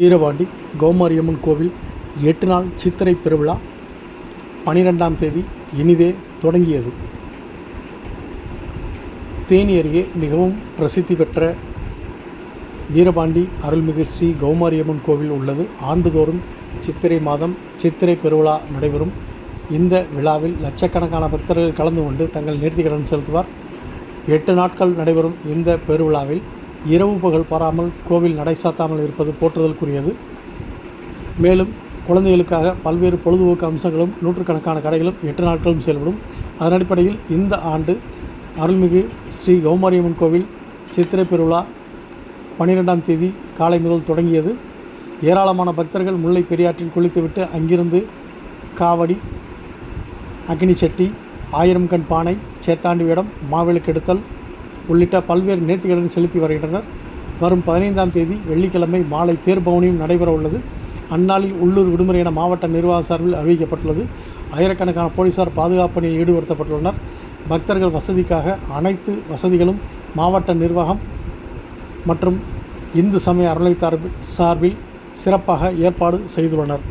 வீரபாண்டி கௌமாரியம்மன் கோவில் 8 நாள் சித்திரை பெருவிழா 12ஆம் தேதி இனிதே தொடங்கியது. தேனி அருகே மிகவும் பிரசித்தி பெற்ற வீரபாண்டி அருள்மிகு ஸ்ரீ கௌமாரியம்மன் கோவில் உள்ளது. ஆண்டுதோறும் சித்திரை மாதம் சித்திரை பெருவிழா நடைபெறும். இந்த விழாவில் லட்சக்கணக்கான பக்தர்கள் கலந்து கொண்டு தங்கள் நேர்த்திக்கடன் செலுத்துவார். 8 நாட்கள் நடைபெறும் இந்த பெருவிழாவில் இரவு பகல் பாராமல் கோவில் நடை சாத்தாமல் இருப்பது போற்றுதலுக்குரியது. மேலும் குழந்தைகளுக்காக பல்வேறு பொழுதுபோக்கு அம்சங்களும் நூற்றுக்கணக்கான கடைகளும் 8 நாட்களும் செயல்படும். அதன் அடிப்படையில் இந்த ஆண்டு அருள்மிகு ஸ்ரீ கௌமாரியம்மன் கோவில் சித்திரை பெருவிழா 12ஆம் தேதி காலை முதல் தொடங்கியது. ஏராளமான பக்தர்கள் முல்லை பெரியாற்றில் குளித்துவிட்டு அங்கிருந்து காவடி, அக்னி சட்டி, 1000 கண் பானை, சேத்தாண்டி வேடம், மாவிளக்கு எடுத்தல் உள்ளிட்ட பல்வேறு நேர்த்திக்கடன் செலுத்தி வருகின்றனர். வரும் 15ஆம் தேதி வெள்ளிக்கிழமை மாலை தேர் பவனியும் நடைபெற உள்ளது. அந்நாளில் உள்ளூர் விடுமுறை என மாவட்ட நிர்வாக சார்பில் அறிவிக்கப்பட்டுள்ளது. ஆயிரக்கணக்கான போலீசார் பாதுகாப்பு பணியில் ஈடுபடுத்தப்பட்டுள்ளனர். பக்தர்கள் வசதிக்காக அனைத்து வசதிகளும் மாவட்ட நிர்வாகம் மற்றும் இந்து சமய அறநிலையத்துறை சார்பில் சிறப்பாக ஏற்பாடு செய்துள்ளனர்.